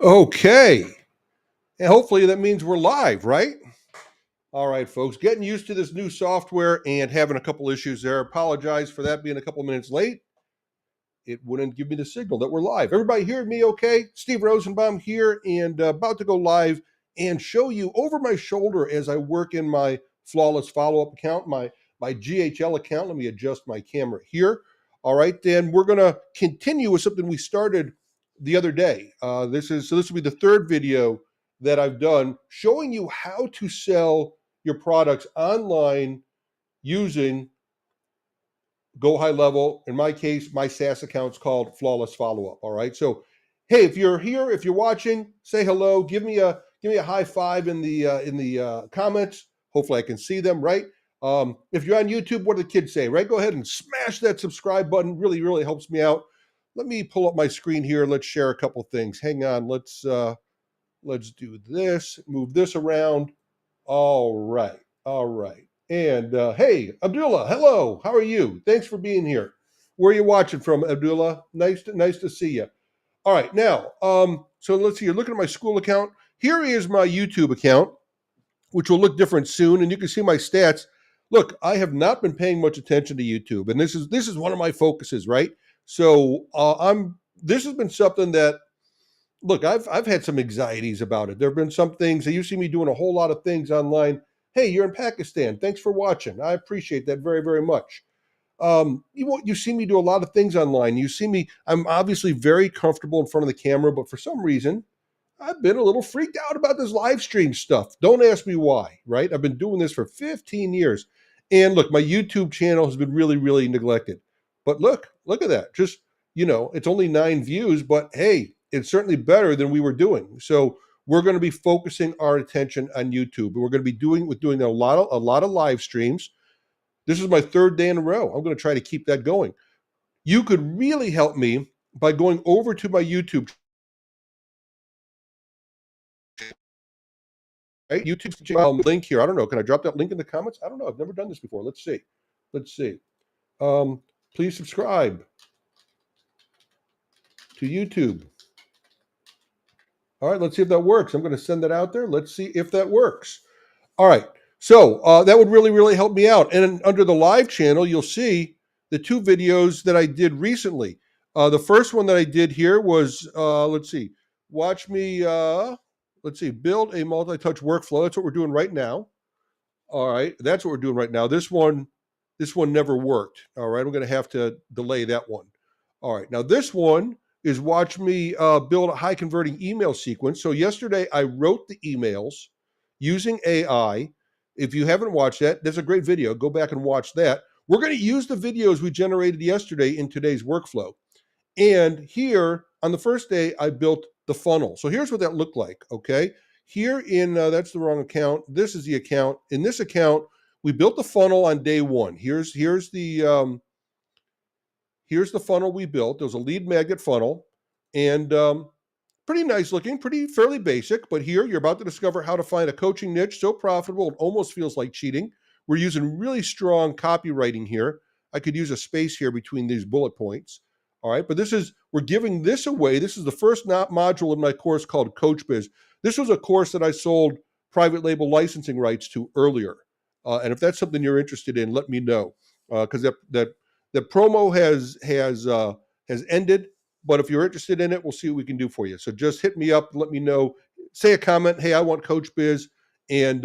Okay. And hopefully that means we're live, right? All right, folks. Getting used to this new software and having a couple issues there. Apologize for that being a couple minutes late. It wouldn't give me the signal that we're live. Everybody hearing me okay? Steve Rosenbaum here and about to go live and show you over my shoulder as I work in my flawless follow-up account, my GHL account. Let me adjust my camera here. All right, then we're going to continue with something we started the other day. This will be the third video that I've done showing you how to sell your products online using Go High Level. In my case, my SaaS account's called Flawless Follow Up. All right. So, hey, if you're here, if you're watching, say hello. Give me a high five in the comments. Hopefully, I can see them. Right. If you're on YouTube, what do the kids say? Right. Go ahead and smash that subscribe button. Really, really helps me out. Let me pull up my screen here. Let's share a couple things. Hang on. Let's do this. Move this around. All right. All right. And hey, Abdullah, hello. How are you? Thanks for being here. Where are you watching from, Abdullah? Nice to see you. All right. Now, so let's see. You're looking at my Skool account. Here is my YouTube account, which will look different soon, and you can see my stats. Look, I have not been paying much attention to YouTube, and this is one of my focuses, right? So this has been something that look, I've had some anxieties about it. There have been some things that you see me doing a whole lot of things online. Hey, you're in Pakistan. Thanks for watching. I appreciate that very, very much. You see me do a lot of things online. You see me. I'm obviously very comfortable in front of the camera, but for some reason, I've been a little freaked out about this live stream stuff. Don't ask me why. Right? I've been doing this for 15 years, and look, my YouTube channel has been really, really neglected. But look at that. Just it's only 9 views, but hey, it's certainly better than we were doing. So we're going to be focusing our attention on YouTube. We're going to be doing a lot of live streams. This is my third day in a row. I'm going to try to keep that going. You could really help me by going over to my YouTube. Right? YouTube link here. I don't know. Can I drop that link in the comments? I don't know. I've never done this before. Let's see. Let's see. Please subscribe to YouTube. All right, let's see if that works. I'm going to send that out there. Let's see if that works. All right. So that would really, really help me out. And under the live channel, you'll see the 2 videos that I did recently. The first one that I did here was, let's see, watch me, build a multi-touch workflow. That's what we're doing right now. All right. That's what we're doing right now. This one never worked. All right. I'm going to have to delay that one. All right. Now this one is watch me build a high converting email sequence. So yesterday I wrote the emails using AI. If you haven't watched that, that's a great video. Go back and watch that. We're going to use the videos we generated yesterday in today's workflow. And here on the first day, I built the funnel. So here's what that looked like. Okay. Here in, that's the wrong account. This is the account. In this account, we built the funnel on day 1. Here's the funnel we built. There was a lead magnet funnel and pretty nice looking, fairly basic. But here you're about to discover how to find a coaching niche so profitable it almost feels like cheating. We're using really strong copywriting here. I could use a space here between these bullet points. All right, but we're giving this away. This is the first module in my course called Coach Biz. This was a course that I sold private label licensing rights to earlier. And if that's something you're interested in, let me know because that promo has ended. But if you're interested in it, we'll see what we can do for you. So just hit me up, let me know, say a comment. Hey, I want Coach Biz, and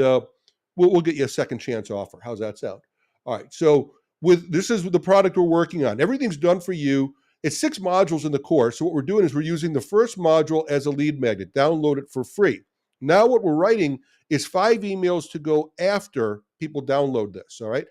we'll get you a second chance offer. How's that sound? All right. So this is the product we're working on. Everything's done for you. It's 6 modules in the course. So what we're doing is we're using the first module as a lead magnet. Download it for free. Now what we're writing is 5 emails to go after people download this. All right.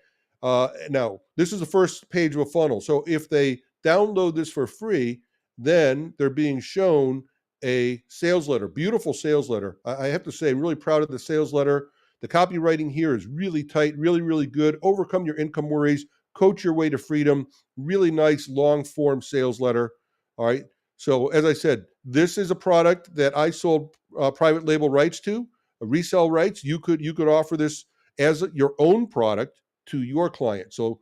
Now this is the first page of a funnel. So if they download this for free, then they're being shown a sales letter, beautiful sales letter. I have to say, I'm really proud of the sales letter. The copywriting here is really tight, really, really good. Overcome your income worries, coach your way to freedom. Really nice long form sales letter. All right. So as I said, this is a product that I sold private label rights to, resell rights. You could offer this as your own product to your client. So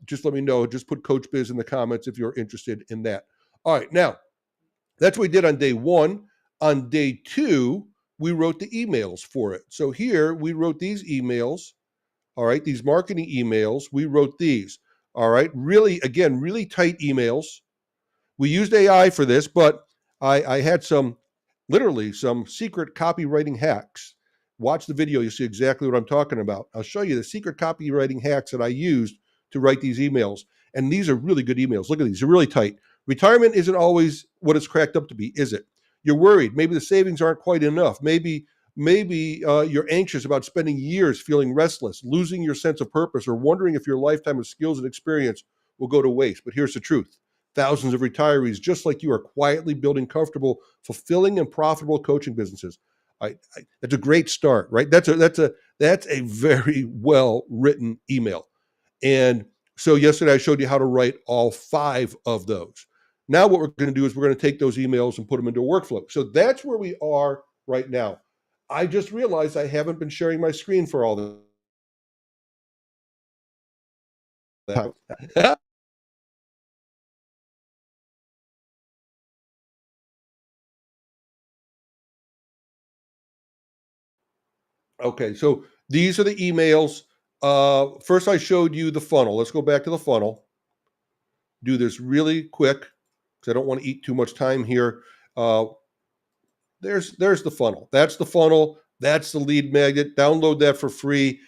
just let me know. Just put Coach Biz in the comments if you're interested in that. All right, now that's what we did on day 1. On day 2, we wrote the emails for it. So here we wrote these emails. All right, these marketing emails, we wrote these. All right, really, again, really tight emails. We used AI for this, but I had literally some secret copywriting hacks. Watch the video, you'll see exactly what I'm talking about. I'll show you the secret copywriting hacks that I used to write these emails. And these are really good emails. Look at these, they're really tight. Retirement isn't always what it's cracked up to be, is it? You're worried. Maybe the savings aren't quite enough. Maybe you're anxious about spending years feeling restless, losing your sense of purpose, or wondering if your lifetime of skills and experience will go to waste. But here's the truth. Thousands of retirees, just like you, are quietly building comfortable, fulfilling, and profitable coaching businesses. That's a great start, right? That's a very well written email. And so yesterday I showed you how to write all 5 of those. Now what we're going to do is we're going to take those emails and put them into a workflow. So that's where we are right now. I just realized I haven't been sharing my screen for all that. Okay, so these are the emails. First, I showed you the funnel. Let's go back to the funnel. Do this really quick because I don't want to eat too much time here. Uh, there's the funnel. That's the funnel. That's the lead magnet. Download that for free.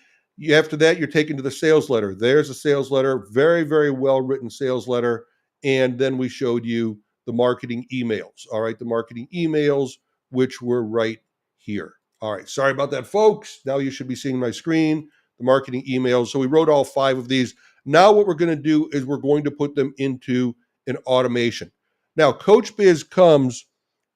After that, you're taken to the sales letter. There's a sales letter, very, very well written sales letter. And then we showed you the marketing emails. All right, the marketing emails, which were right here. All right, sorry about that, folks. Now you should be seeing my screen, the marketing emails. So we wrote all 5 of these. Now what we're going to do is we're going to put them into an automation. Now, Coach Biz comes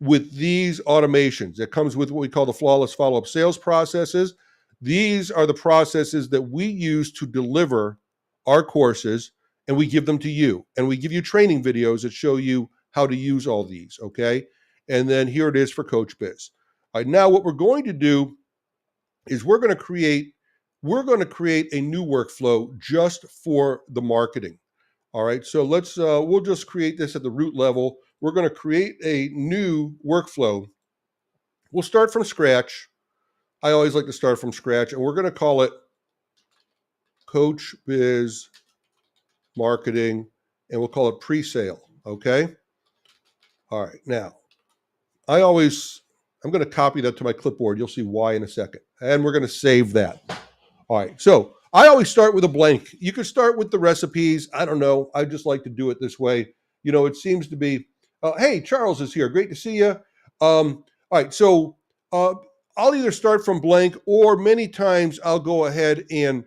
with these automations. It comes with what we call the flawless follow-up sales processes. These are the processes that we use to deliver our courses, and we give them to you. And we give you training videos that show you how to use all these, okay? And then here it is for Coach Biz. All right, now what we're going to do is we're going to create a new workflow just for the marketing. All right, so we'll just create this at the root level. We're going to create a new workflow. We'll start from scratch. I always like to start from scratch, and we're going to call it Coach Biz Marketing, and we'll call it pre-sale, okay? All right, now, I'm going to copy that to my clipboard. You'll see why in a second. And we're going to save that. All right, so I always start with a blank. You could start with the recipes. I don't know. I just like to do it this way. You know, it seems to be, hey, Charles is here. Great to see you. All right, so I'll either start from blank or many times I'll go ahead and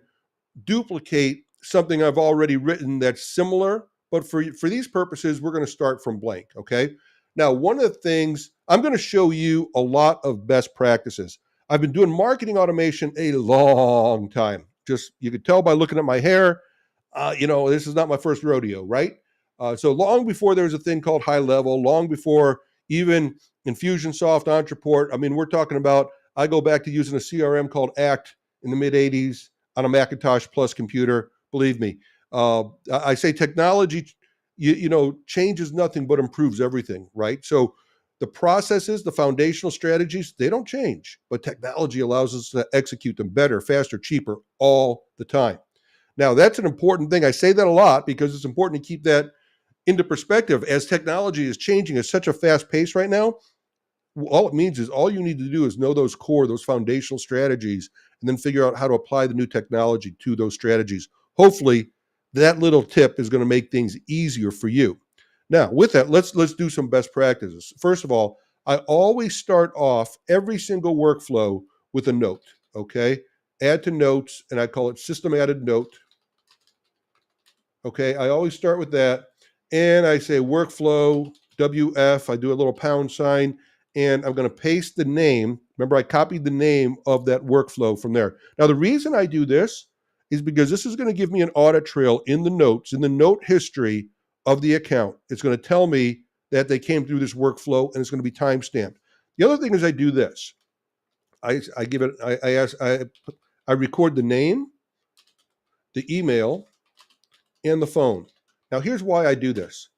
duplicate something I've already written that's similar. But for these purposes, we're going to start from blank, okay? Now, one of the things, I'm going to show you a lot of best practices. I've been doing marketing automation a long time. Just, you could tell by looking at my hair, this is not my first rodeo, right? So long before there was a thing called HighLevel, long before even Infusionsoft, Entreport, I mean, we're talking about, I go back to using a CRM called ACT in the mid 80s on a Macintosh Plus computer. Believe me, I say technology, changes nothing but improves everything, right? So the processes, the foundational strategies, they don't change, but technology allows us to execute them better, faster, cheaper, all the time. Now, that's an important thing. I say that a lot because it's important to keep that into perspective. As technology is changing at such a fast pace right now, all it means is all you need to do is know those foundational strategies, and then figure out how to apply the new technology to those strategies. Hopefully, that little tip is going to make things easier for you. Now, with that, let's do some best practices. First of all, I always start off every single workflow with a note, okay? Add to notes, and I call it system added note. Okay, I always start with that. And I say workflow, WF, I do a little pound sign, and I'm going to paste the name. Remember, I copied the name of that workflow from there. Now, the reason I do this is because this is going to give me an audit trail in the notes, in the note history of the account. It's going to tell me that they came through this workflow, and it's going to be timestamped. The other thing is I do this. I record the name, the email, and the phone. Now, here's why I do this.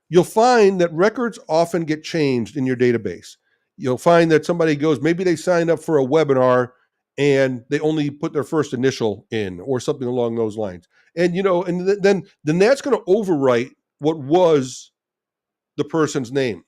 You'll find that records often get changed in your database. you'll find that somebody goes, maybe they signed up for a webinar and they only put their first initial in or something along those lines. And, then that's going to overwrite what was the person's name.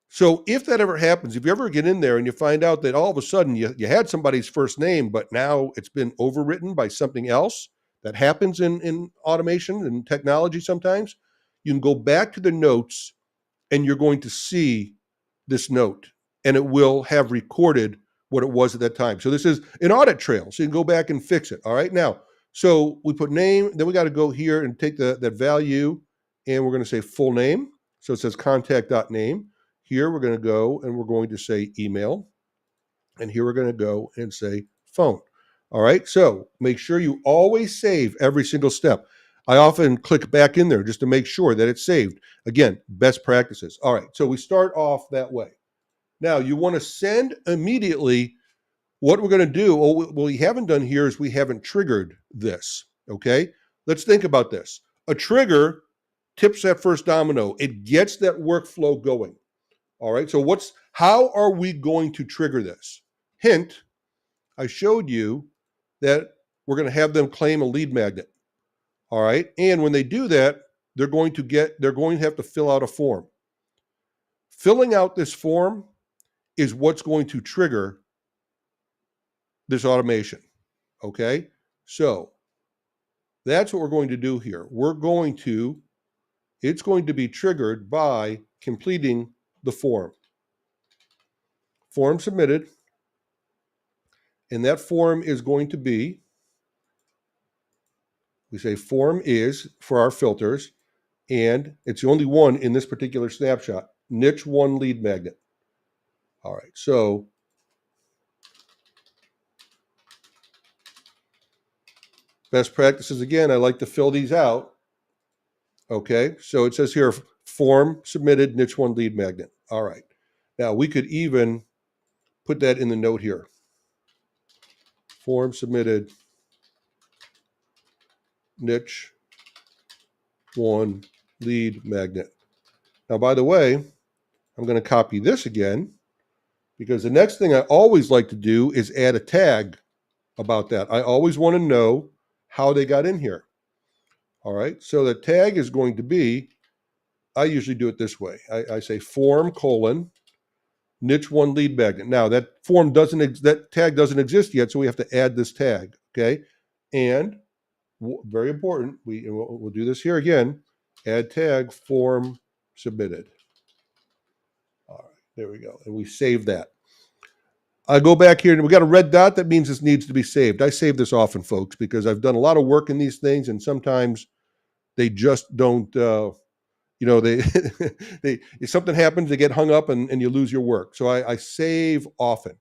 So if that ever happens, if you ever get in there and you find out that all of a sudden you had somebody's first name, but now it's been overwritten by something else, that happens in automation and technology sometimes, you can go back to the notes and you're going to see this note and it will have recorded what it was at that time. So this is an audit trail. So you can go back and fix it. All right. Now, so we put name, then we got to go here and take that value and we're going to say full name. So it says contact.name. Here we're going to go and we're going to say email. And here we're going to go and say phone. All right. So make sure you always save every single step. I often click back in there just to make sure that it's saved. Again, best practices. All right. So we start off that way. Now you want to send immediately. What we're going to do, what we haven't done here is we haven't triggered this. Okay. Let's think about this. A trigger tips that first domino. It gets that workflow going. All right. So how are we going to trigger this? Hint, I showed you that we're going to have them claim a lead magnet. All right. And when they do that, they're going to have to fill out a form. Filling out this form is what's going to trigger this automation. Okay. So that's what we're going to do here. It's going to be triggered by completing the form. Form submitted. And that form is going to be, we say form is for our filters, and it's the only one in this particular snapshot, niche 1 lead magnet. All right, so best practices, again, I like to fill these out. Okay, so it says here, form submitted, niche 1 lead magnet. All right, now we could even put that in the note here. Form submitted, niche 1 lead magnet. Now, by the way, I'm going to copy this again because the next thing I always like to do is add a tag about that. I always want to know how they got in here. All right, so the tag is going to be, I usually do it this way. I say form : niche 1 lead magnet. Now that that tag doesn't exist yet, so we have to add this tag. Okay, and very important, we'll do this here again. Add tag form submitted. All right, there we go, and we save that. I go back here and we got a red dot. That means this needs to be saved. I save this often, folks, because I've done a lot of work in these things, and sometimes they just don't. They if something happens, they get hung up, and you lose your work. So I save often.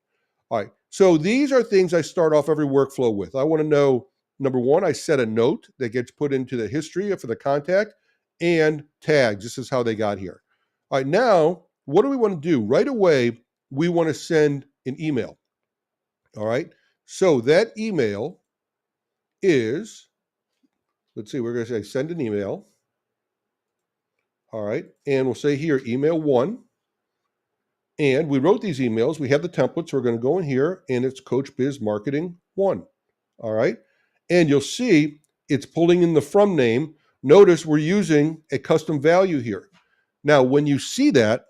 All right. So these are things I start off every workflow with. I want to know, number one, I set a note that gets put into the history for the contact and tags. This is how they got here. All right. Now, what do we want to do? Right away, we want to send an email. All right. So that email is, let's see, we're going to say send an email. All right. And we'll say here, email 1. And we wrote these emails. We have the templates. We're going to go in here and it's Coach Biz Marketing 1. All right. And you'll see it's pulling in the from name. Notice we're using a custom value here. Now, when you see that,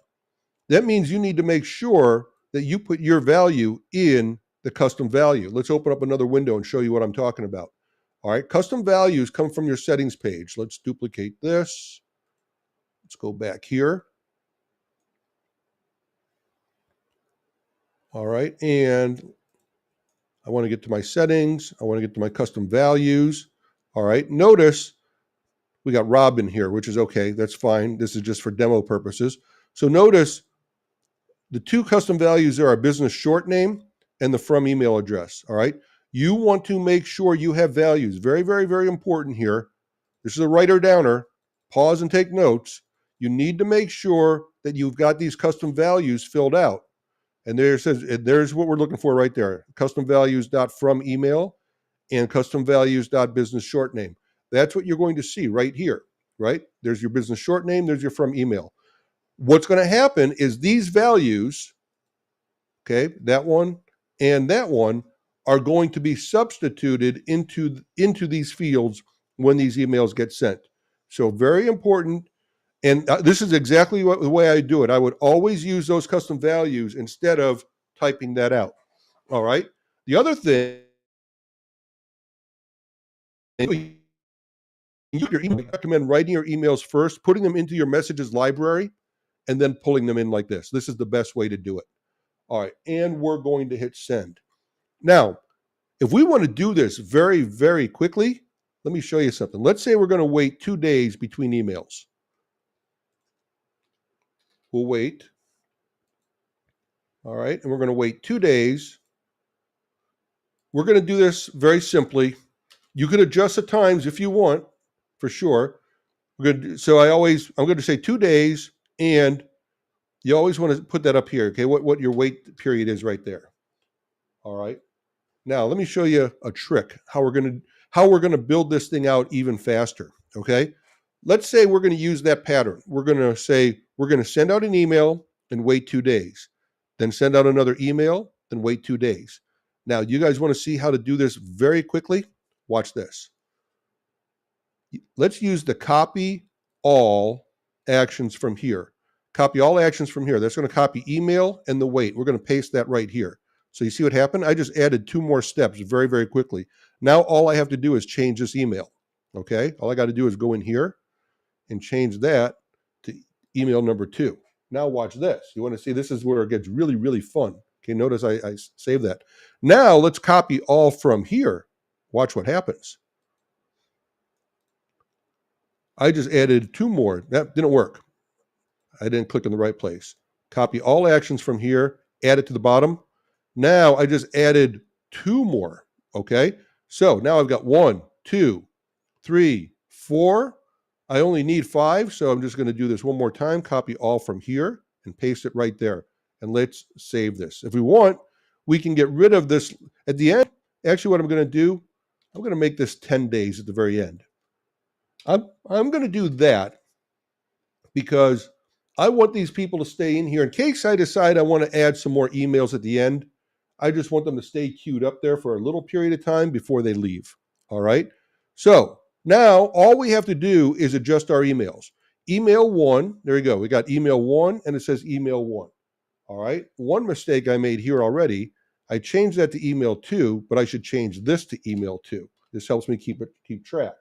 that means you need to make sure that you put your value in the custom value. Let's open up another window and show you what I'm talking about. All right. Custom values come from your settings page. Let's duplicate this. Let's go back here. All right, and I want to get to my settings. I want to get to my custom values. All right, notice we got Rob in here, which is okay. That's fine. This is just for demo purposes. So notice the two custom values there are business short name and the from email address. All right, you want to make sure you have values. Very, very, very important here. This is a writer downer. Pause and take notes. You need to make sure that you've got these custom values filled out. And there's what we're looking for right there. Custom values.from email and custom values.business short name. That's what you're going to see right here, right? There's your business short name. There's your from email. What's going to happen is these values okay, that one and that one are going to be substituted into these fields when these emails get sent. So very important. And this is exactly the way I do it. I would always use those custom values instead of typing that out. All right. The other thing, you recommend writing your emails first, putting them into your messages library, and then pulling them in like this. This is the best way to do it. All right. And we're going to hit send. Now, if we want to do this very, very quickly, let me show you something. Let's say we're going to wait 2 days between emails. We'll wait. All right. And we're going to wait 2 days. We're going to do this very simply. You could adjust the times if you want, for sure. So I'm going to say 2 days, and you always want to put that up here, okay, what your wait period is right there. All right. Now, let me show you a trick, how we're going to build this thing out even faster, okay? Let's say we're going to use that pattern. We're going to say we're going to send out an email and wait 2 days, then send out another email and wait 2 days. Now, you guys want to see how to do this very quickly? Watch this. Let's use the copy all actions from here. Copy all actions from here. That's going to copy email and the wait. We're going to paste that right here. So you see what happened? I just added 2 more steps very, very quickly. Now all I have to do is change this email. Okay? All I got to do is go in here and change that to email number 2. Now watch this. You want to see, this is where it gets really, really fun. Okay, notice I saved that. Now let's copy all from here. Watch what happens. I just added 2 more. That didn't work. I didn't click in the right place. Copy all actions from here, add it to the bottom. Now I just added 2 more. Okay. So now I've got 1, 2, 3, 4. I only need 5. So I'm just going to do this one more time. Copy all from here and paste it right there. And let's save this. If we want, we can get rid of this at the end. Actually, what I'm going to do, I'm going to make this 10 days at the very end. I'm going to do that because I want these people to stay in here in case I decide I want to add some more emails at the end. I just want them to stay queued up there for a little period of time before they leave. All right. So now all we have to do is adjust our emails. Email 1, there you go. We got email 1 and it says email 1. All right. One mistake I made here already. I changed that to email 2, but I should change this to email 2. This helps me keep track.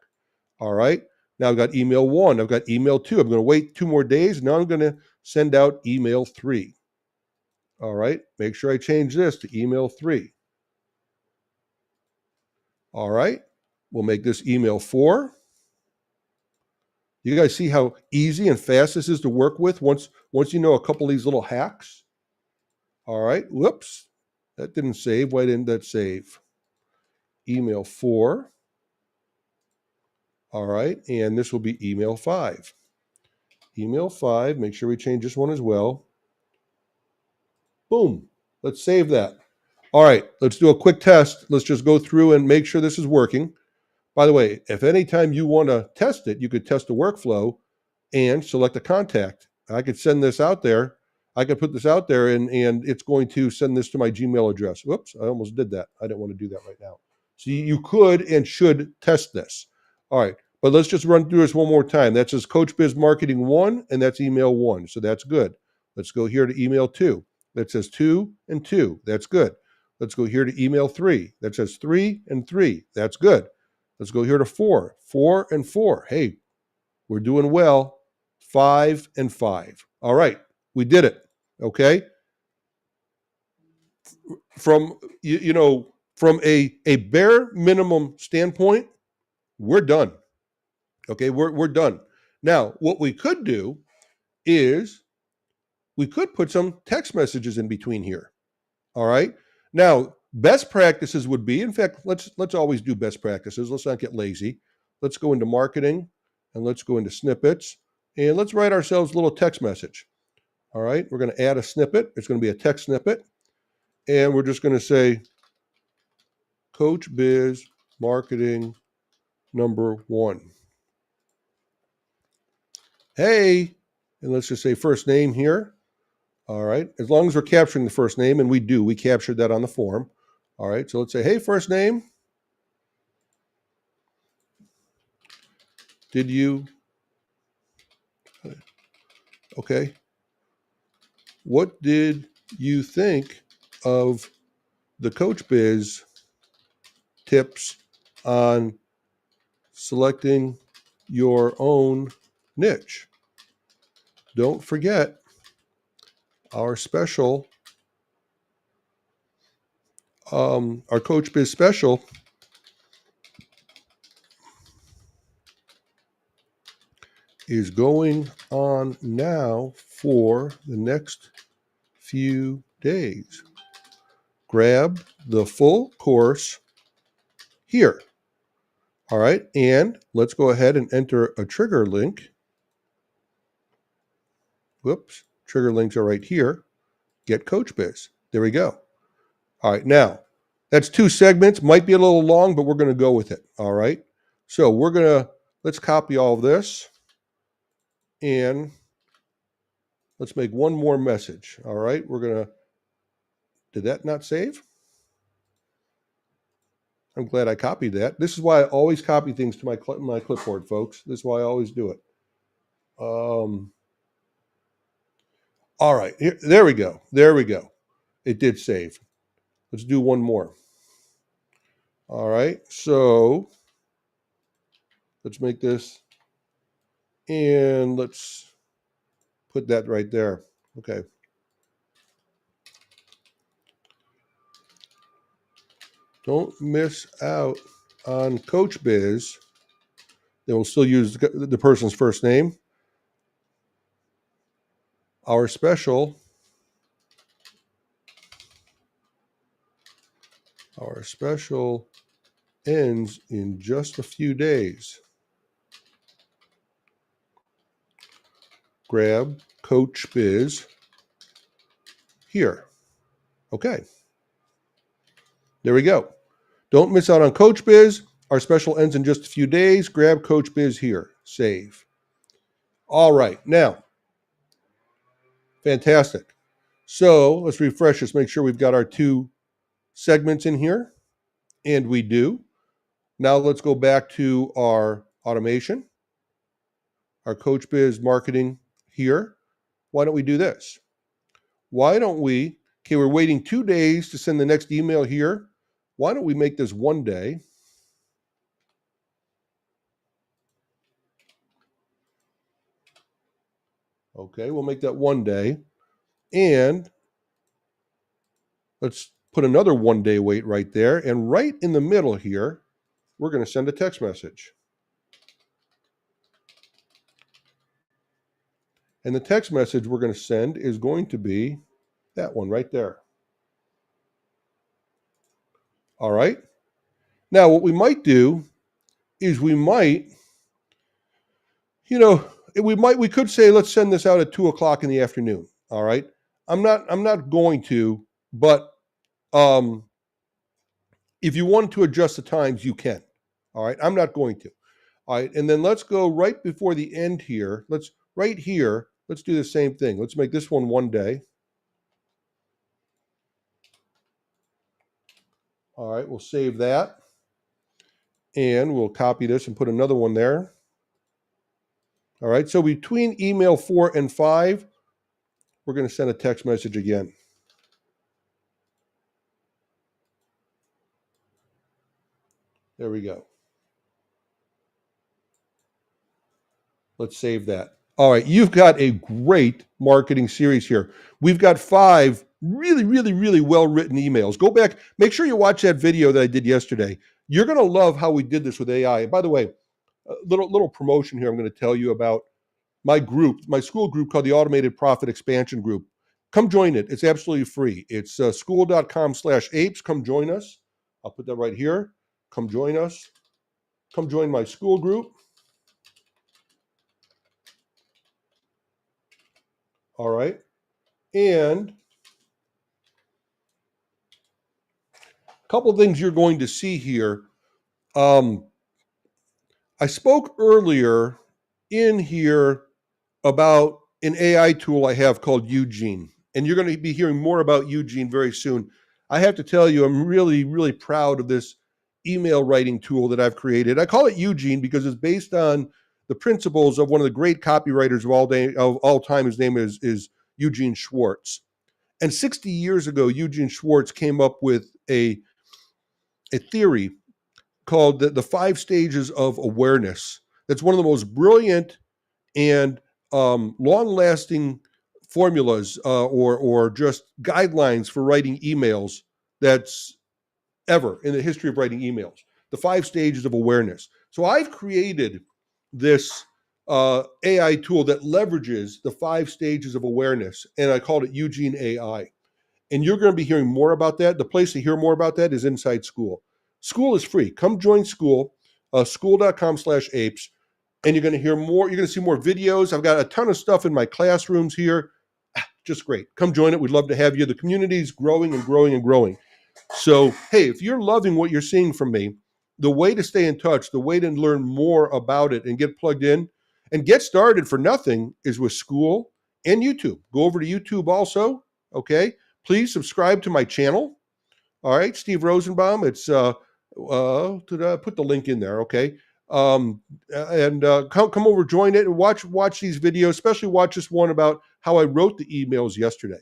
All right. Now I've got email 1. I've got email 2. I'm going to wait 2 more days. Now I'm going to send out email 3. All right. Make sure I change this to email 3. All right. We'll make this email 4. You guys see how easy and fast this is to work with once you know a couple of these little hacks? All right. Whoops. That didn't save. Why didn't that save? Email 4. All right. And this will be email 5. Email 5. Make sure we change this one as well. Boom. Let's save that. All right. Let's do a quick test. Let's just go through and make sure this is working. By the way, if anytime you want to test it, you could test the workflow and select a contact. I could send this out there. I could put this out there and it's going to send this to my Gmail address. Whoops, I almost did that. I didn't want to do that right now. So you could and should test this. All right, but let's just run through this one more time. That says Coach Biz Marketing 1, and that's email 1. So that's good. Let's go here to email 2. That says 2 and 2. That's good. Let's go here to email 3. That says 3 and 3. That's good. Let's go here to 4. 4 and 4. Hey, we're doing well. 5 and 5. All right, we did it. Okay. From from a bare minimum standpoint, we're done. Okay, we're done. Now, what we could do is we could put some text messages in between here. All right. Now, best practices would be, in fact, let's always do best practices. Let's not get lazy. Let's go into marketing and let's go into snippets and let's write ourselves a little text message. All right. We're going to add a snippet. It's going to be a text snippet. And we're just going to say Coach Biz Marketing number 1. Hey, and let's just say first name here. All right. As long as we're capturing the first name, and we do, we captured that on the form. All right. So let's say, hey, first name. Did you? Okay. What did you think of the Coach Biz tips on selecting your own niche? Don't forget our special, our Coach Biz special is going on now for the next few days. Grab the full course here. All right, and let's go ahead and enter a trigger link. Whoops, trigger links are right here. Get Coach Biz. There we go. All right, now that's 2 segments. Might be a little long, but we're going to go with it. All right, so let's copy all of this and let's make one more message. All right, did that not save? I'm glad I copied that. This is why I always copy things to my clipboard, folks. This is why I always do it. All right, there we go. There we go. It did save. Let's do one more. All right, so let's make this, and let's put that right there. Okay. Don't miss out on Coach Biz. They will still use the person's first name. Our special ends in just a few days. Grab Coach Biz here. Okay. There we go. Don't miss out on Coach Biz. Our special ends in just a few days. Grab Coach Biz here. Save. All right. Now, fantastic. So let's refresh this, make sure we've got our 2 segments in here. And we do. Now let's go back to our automation, our Coach Biz marketing here. Why don't we do this? Why don't we, okay, we're waiting 2 days to send the next email here. Why don't we make this 1 day? Okay, we'll make that 1 day. And let's put another 1 day wait right there. And right in the middle here, we're going to send a text message. And the text message we're going to send is going to be that one right there. All right. Now, what we might do is we could say, let's send this out at 2:00 in the afternoon. All right. I'm not going to, but if you want to adjust the times, you can. All right. I'm not going to. All right. And then let's go right before the end here. Right here, let's do the same thing. Let's make this one 1 day. All right. We'll save that. And we'll copy this and put another one there. All right. So between email 4 and 5, we're going to send a text message again. There we go. Let's save that. All right, you've got a great marketing series here. We've got 5 really, really, really well-written emails. Go back, make sure you watch that video that I did yesterday. You're going to love how we did this with AI. And by the way, a little promotion here I'm going to tell you about my group, my Skool group called the Automated Profit Expansion Group. Come join it. It's absolutely free. It's skool.com/apes. Come join us. I'll put that right here. Come join us. Come join my Skool group. All right. And a couple of things you're going to see here. I spoke earlier in here about an AI tool I have called Eugene. And you're going to be hearing more about Eugene very soon. I have to tell you, I'm really, really proud of this email writing tool that I've created. I call it Eugene because it's based on the principles of one of the great copywriters of all time. His name is Eugene Schwartz. And 60 years ago, Eugene Schwartz came up with a theory called the 5 stages of awareness. That's one of the most brilliant and long-lasting formulas or just guidelines for writing emails that's ever in the history of writing emails. The 5 stages of awareness. So I've created this AI tool that leverages the 5 stages of awareness, and I called it Eugene AI. And you're going to be hearing more about that. The place to hear more about that is inside Skool. Skool is free. Come join Skool, skool.com/apes, and you're going to hear more. You're going to see more videos. I've got a ton of stuff in my classrooms here. Just great. Come join it. We'd love to have you. The community is growing and growing and growing. So, hey, if you're loving what you're seeing from me, the way to stay in touch, the way to learn more about it and get plugged in and get started for nothing is with Skool and YouTube. Go over to YouTube also, okay? Please subscribe to my channel. All right, Steve Rosenbaum. It's did I put the link in there? Okay, come over, join it, and watch these videos. Especially watch this one about how I wrote the emails yesterday.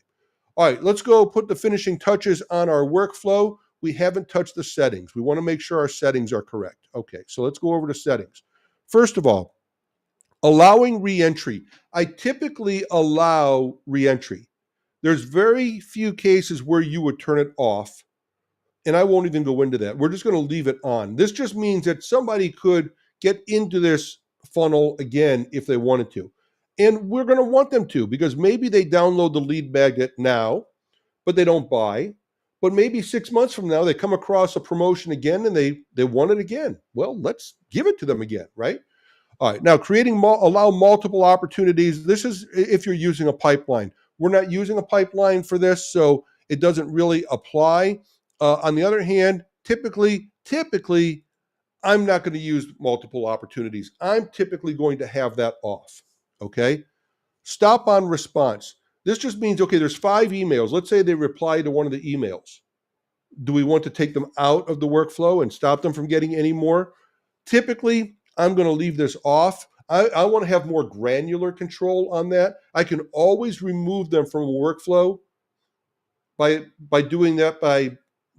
All right, let's go put the finishing touches on our workflow. We haven't touched the settings. We want to make sure our settings are correct. Okay, so let's go over to settings. First of all, allowing reentry. I typically allow reentry. There's very few cases where you would turn it off, and I won't even go into that. We're just going to leave it on. This just means that somebody could get into this funnel again if they wanted to. And we're going to want them to, because maybe they download the lead magnet now, but they don't buy. But maybe 6 months from now, they come across a promotion again and they want it again. Well, let's give it to them again, right? All right, now allow multiple opportunities. This is if you're using a pipeline. We're not using a pipeline for this, so it doesn't really apply. On the other hand, typically, I'm not going to use multiple opportunities. I'm typically going to have that off, okay? Stop on response. This just means, okay, there's 5 emails. Let's say they reply to one of the emails. Do we want to take them out of the workflow and stop them from getting any more? Typically, I'm going to leave this off. I want to have more granular control on that. I can always remove them from a workflow by doing that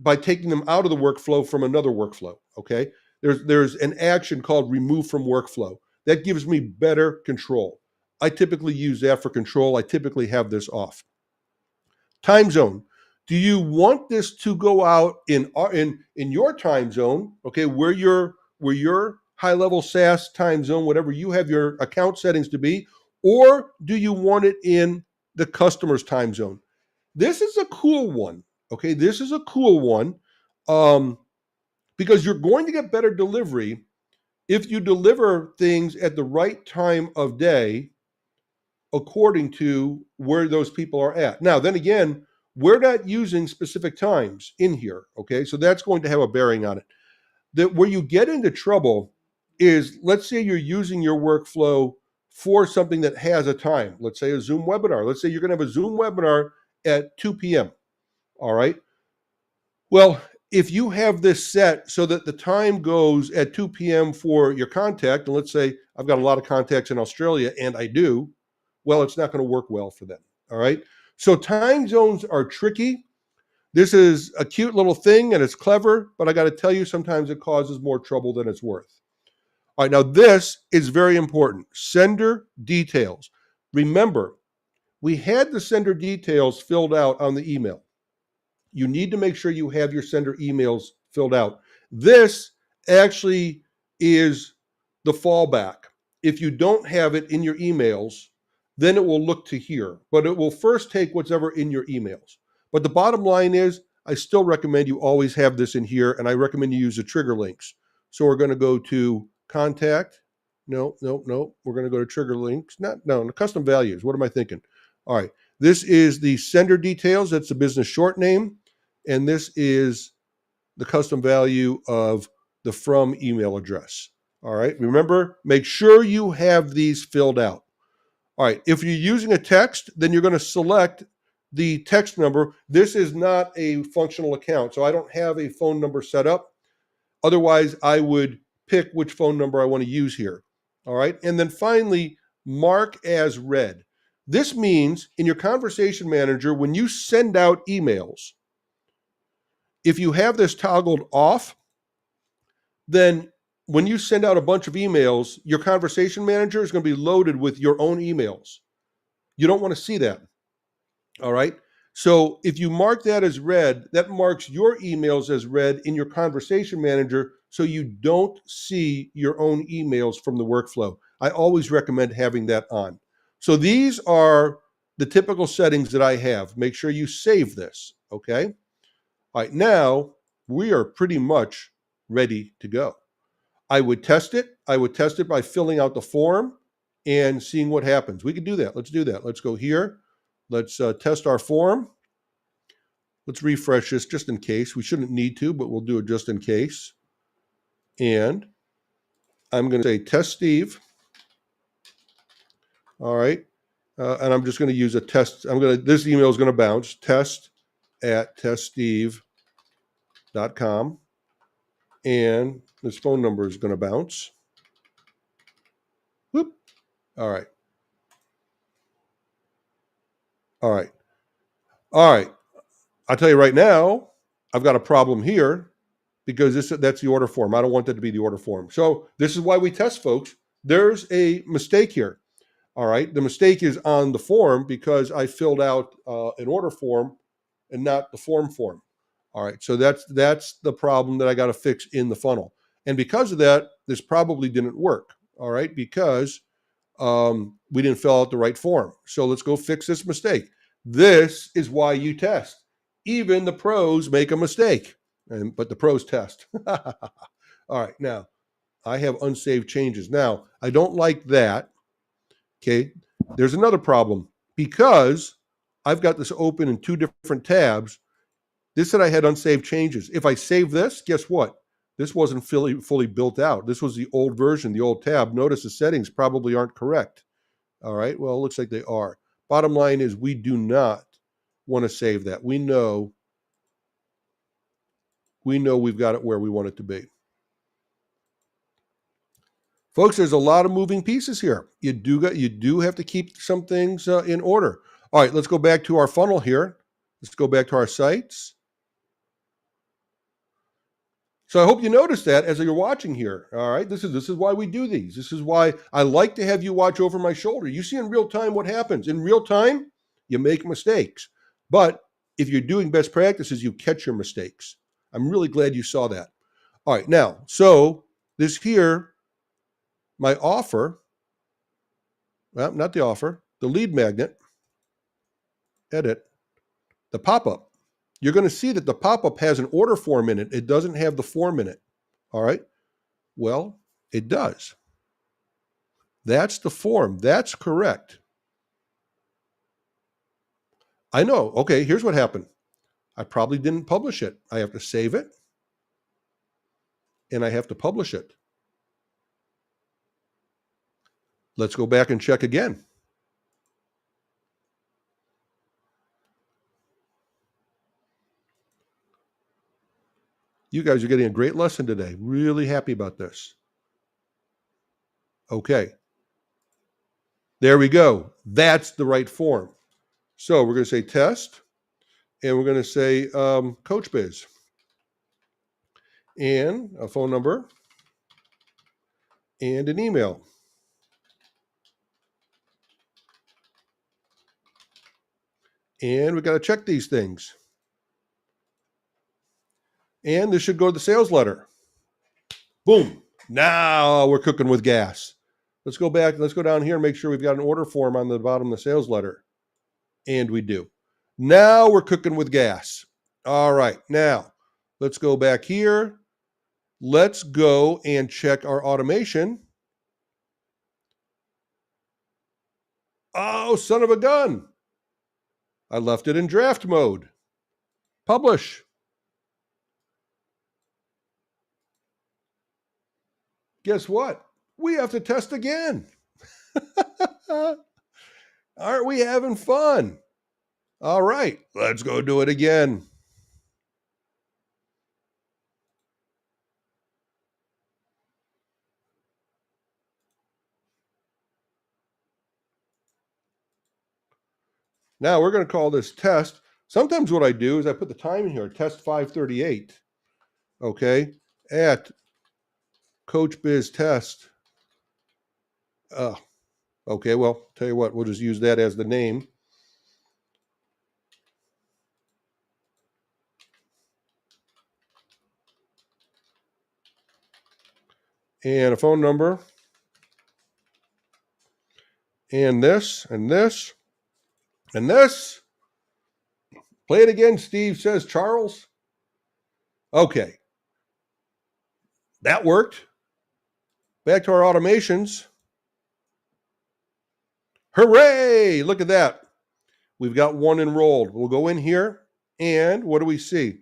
by taking them out of the workflow from another workflow, okay? There's an action called remove from workflow. That gives me better control. I typically use that for control. I typically have this off. Time zone. Do you want this to go out in your time zone, okay, where your HighLevel SaaS time zone, whatever you have your account settings to be, or do you want it in the customer's time zone? This is a cool one, okay? This is a cool one because you're going to get better delivery if you deliver things at the right time of day according to where those people are at. Now, then again, we're not using specific times in here, okay? So that's going to have a bearing on it. Where you get into trouble is, let's say you're using your workflow for something that has a time. Let's say a Zoom webinar. Let's say you're going to have a Zoom webinar at 2 p.m., all right? Well, if you have this set so that the time goes at 2 p.m. for your contact, and let's say I've got a lot of contacts in Australia, and I do, well, it's not going to work well for them, all right? So time zones are tricky. This is a cute little thing, and it's clever, but I got to tell you, sometimes it causes more trouble than it's worth. All right, now this is very important. Sender details. Remember, we had the sender details filled out on the email. You need to make sure you have your sender emails filled out. This actually is the fallback. If you don't have it in your emails, then it will look to here, but it will first take whatever in your emails. But the bottom line is, I still recommend you always have this in here, and I recommend you use the trigger links. So we're going to go to contact. No. We're going to go to trigger links. Custom values. What am I thinking? All right. This is the sender details. That's the business short name. And this is the custom value of the from email address. All right. Remember, make sure you have these filled out. All right. If you're using a text, then you're going to select the text number. This is not a functional account, so I don't have a phone number set up. Otherwise, I would pick which phone number I want to use here. All right. And then finally, mark as read. This means in your conversation manager, when you send out emails, if you have this toggled off, then when you send out a bunch of emails, your conversation manager is going to be loaded with your own emails. You don't want to see that. All right. So if you mark that as read, that marks your emails as read in your conversation manager, so you don't see your own emails from the workflow. I always recommend having that on. So these are the typical settings that I have. Make sure you save this, okay? All right, now we are pretty much ready to go. I would test it. I would test it by filling out the form and seeing what happens. We could do that. Let's do that. Let's go here. Let's test our form. Let's refresh this just in case. We shouldn't need to, but we'll do it just in case. And I'm going to say test Steve. All right. And I'm just going to use a test. This email is going to bounce, test@teststeve.com. And this phone number is going to bounce. Whoop. All right. All right. All right. I'll tell you right now, I've got a problem here because that's the order form. I don't want that to be the order form. So this is why we test, folks. There's a mistake here. All right. The mistake is on the form because I filled out an order form and not the form. All right. So that's the problem that I got to fix in the funnel. And because of that, this probably didn't work. All right. Because we didn't fill out the right form. So let's go fix this mistake. This is why you test. Even the pros make a mistake, but the pros test. All right, now I have unsaved changes. Now, I don't like that. Okay, there's another problem. Because I've got this open in two different tabs, this said I had unsaved changes. If I save this, guess what? This wasn't fully built out. This was the old version, the old tab. Notice the settings probably aren't correct. All right, well, it looks like they are. Bottom line is we do not want to save that. We know we've got it where we want it to be. Folks, there's a lot of moving pieces here. You do have to keep some things in order. All right, let's go back to our funnel here. Let's go back to our sites. So I hope you noticed that as you're watching here. All right, this is why we do these. This is why I like to have you watch over my shoulder. You see in real time what happens. In real time, you make mistakes. But if you're doing best practices, you catch your mistakes. I'm really glad you saw that. All right, now, so this here, my offer, well, not the offer, the lead magnet, edit, the pop-up. You're going to see that the pop-up has an order form in it. It doesn't have the form in it. All right, well, it does. That's the form. That's correct. I know. Okay, here's what happened. I probably didn't publish it. I have to save it, and I have to publish it. Let's go back and check again. You guys are getting a great lesson today. Really happy about this. Okay. There we go. That's the right form. So we're going to say test, and we're going to say Coach Biz, and a phone number, and an email. And we got to check these things. And this should go to the sales letter. Boom. Now we're cooking with gas. Let's go back. Let's go down here and make sure we've got an order form on the bottom of the sales letter. And we do. Now we're cooking with gas. All right. Now let's go back here. Let's go and check our automation. Oh, son of a gun. I left it in draft mode. Publish. Guess what? We have to test again. Aren't we having fun? All right, let's go do it again. Now we're going to call this test. Sometimes what I do is I put the time in here, test 538, okay, at Coach Biz test. Okay, well, tell you what, we'll just use that as the name. And a phone number. And this, and this, and this. Play it again, Steve, says Charles. Okay. That worked. Back to our automations. Hooray! Look at that. We've got one enrolled. We'll go in here, and what do we see?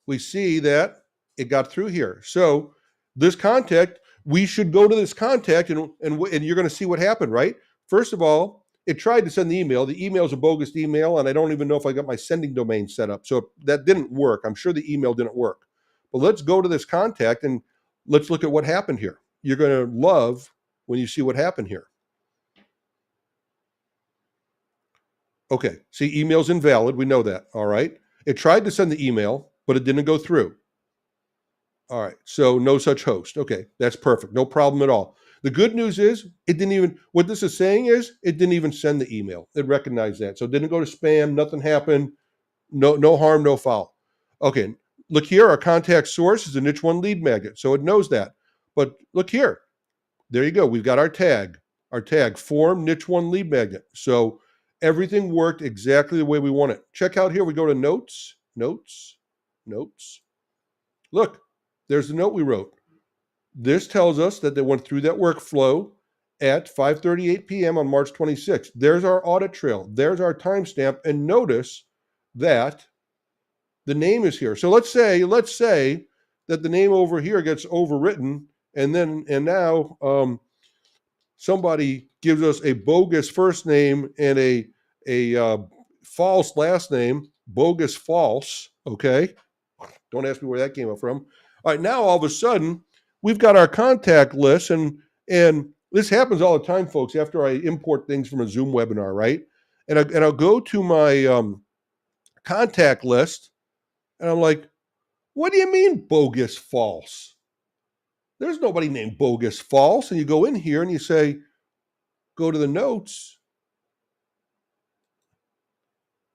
We see that it got through here. So this contact, we should go to this contact, and you're going to see what happened, right? First of all, it tried to send the email. The email is a bogus email, and I don't even know if I got my sending domain set up. So that didn't work. I'm sure the email didn't work. But let's go to this contact, and let's look at what happened here. You're going to love when you see what happened here. Okay, see, email's invalid. We know that, all right? It tried to send the email, but it didn't go through. All right, so no such host. Okay, that's perfect. No problem at all. The good news is it didn't even, what this is saying is it didn't even send the email. It recognized that. So it didn't go to spam, nothing happened, no harm, no foul. Okay, look here, our contact source is a niche one lead magnet, so it knows that. But look here, there you go. We've got our tag form niche one lead magnet. So everything worked exactly the way we want it. Check out here, we go to notes. Look, there's the note we wrote. This tells us that they went through that workflow at 5:38 p.m. on March 26th. There's our audit trail. There's our timestamp. And notice that the name is here. So let's say that the name over here gets overwritten, and now somebody gives us a bogus first name and a false last name, bogus false. Okay, don't ask me where that came up from. All right, now all of a sudden we've got our contact list, and this happens all the time, folks. After I import things from a Zoom webinar, right? And I'll go to my contact list, and I'm like, what do you mean bogus false? There's nobody named bogus false. And you go in here and you say, go to the notes.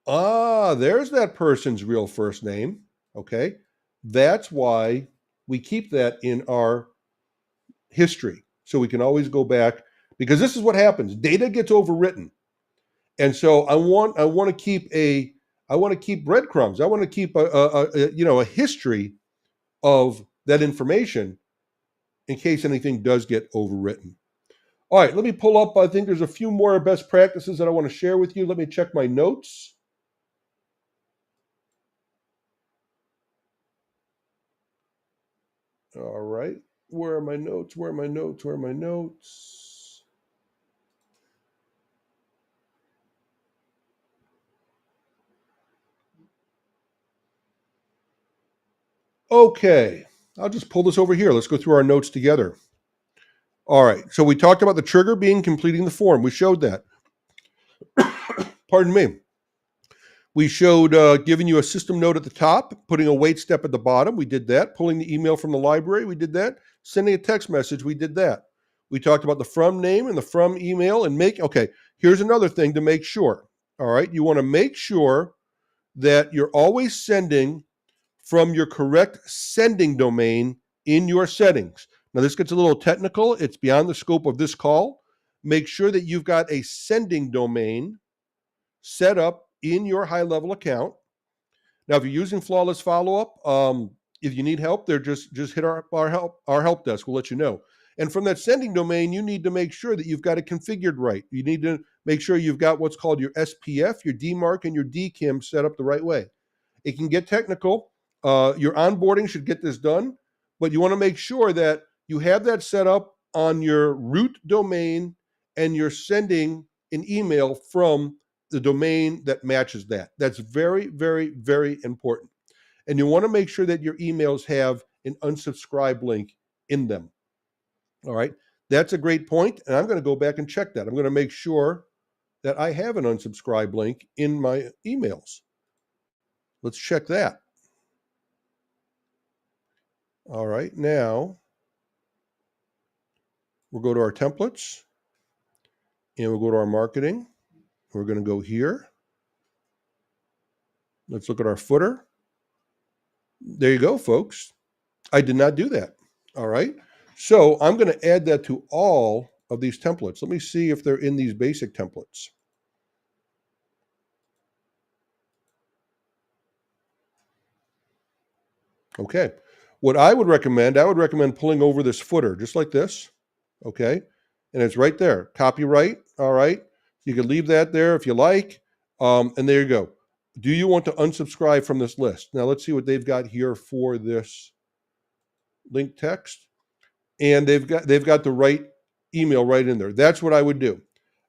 There's that person's real first name. Okay. That's why we keep that in our history. So we can always go back, because this is what happens. Data gets overwritten. And so I want to keep breadcrumbs. I want to keep a history of that information in case anything does get overwritten. All right, let me pull up. I think there's a few more best practices that I want to share with you. Let me check my notes. All right, where are my notes? Okay, I'll just pull this over here. Let's go through our notes together. All right, so we talked about the trigger being completing the form. We showed that. Pardon me. We showed giving you a system note at the top, putting a wait step at the bottom. We did that. Pulling the email from the library. We did that. Sending a text message. We did that. We talked about the from name and the from email and okay, here's another thing to make sure. All right, you want to make sure that you're always sending from your correct sending domain in your settings. Now, this gets a little technical. It's beyond the scope of this call. Make sure that you've got a sending domain set up in your HighLevel account. Now, if you're using Flawless Follow-Up, if you need help there, just hit our help desk. We'll let you know. And from that sending domain, you need to make sure that you've got it configured right. You need to make sure you've got what's called your SPF, your DMARC, and your DKIM set up the right way. It can get technical. Your onboarding should get this done, but you want to make sure that you have that set up on your root domain and you're sending an email from the domain that matches that. That's very, very, very important. And you want to make sure that your emails have an unsubscribe link in them. All right. That's a great point. And I'm going to go back and check that. I'm going to make sure that I have an unsubscribe link in my emails. Let's check that. All right. Now we'll go to our templates and we'll go to our marketing. We're going to go here. Let's look at our footer. There you go, folks. I did not do that. All right. So I'm going to add that to all of these templates. Let me see if they're in these basic templates. Okay. What I would recommend pulling over this footer just like this. Okay. And it's right there. Copyright. All right. You can leave that there if you like. And there you go. Do you want to unsubscribe from this list? Now let's see what they've got here for this link text. And they've got the right email right in there. That's what I would do.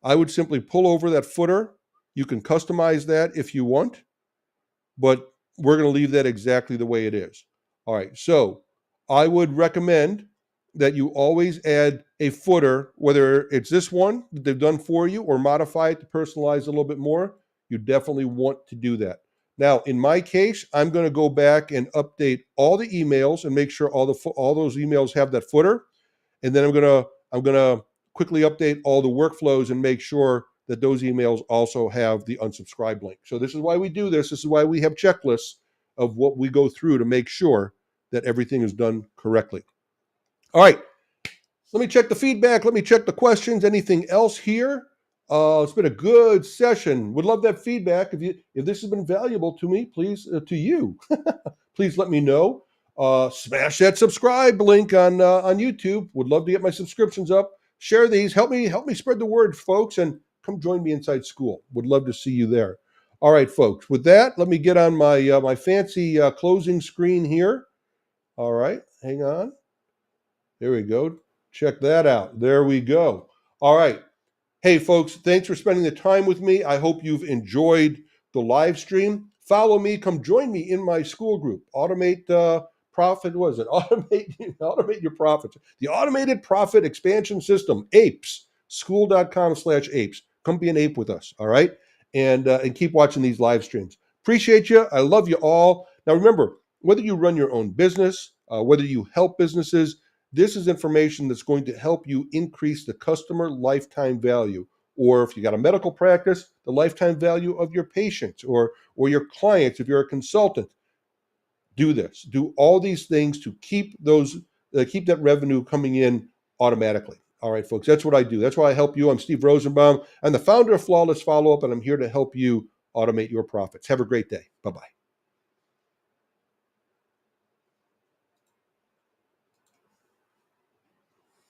I would simply pull over that footer. You can customize that if you want, but we're going to leave that exactly the way it is. All right. So I would recommend that you always add a footer, whether it's this one that they've done for you or modify it to personalize a little bit more. You definitely want to do that. Now, in my case, I'm going to go back and update all the emails and make sure all those emails have that footer. And then I'm going to quickly update all the workflows and make sure that those emails also have the unsubscribe link. So this is why we do this. This is why we have checklists of what we go through to make sure that everything is done correctly. All right. Let me check the feedback. Let me check the questions. Anything else here? It's been a good session. Would love that feedback. If this has been valuable to me, please, to you, please let me know. Smash that subscribe link on YouTube. Would love to get my subscriptions up. Share these. Help me spread the word, folks, and come join me inside Skool. Would love to see you there. All right, folks. With that, let me get on my my fancy closing screen here. All right, hang on. There we go. Check that out. There we go. All right. Hey, folks, thanks for spending the time with me. I hope you've enjoyed the live stream. Follow me. Come join me in my Skool group. Automate Profit. What is it? Automate your profits. The Automated Profit Expansion System, APES. Skool.com/APES. Come be an ape with us. All right. And keep watching these live streams. Appreciate you. I love you all. Now, remember, whether you run your own business, whether you help businesses, this is information that's going to help you increase the customer lifetime value. Or if you got a medical practice, the lifetime value of your patients or your clients, if you're a consultant. Do this. Do all these things to keep that revenue coming in automatically. All right, folks, that's what I do. That's why I help you. I'm Steve Rosenbaum. I'm the founder of Flawless Follow-Up, and I'm here to help you automate your profits. Have a great day. Bye-bye.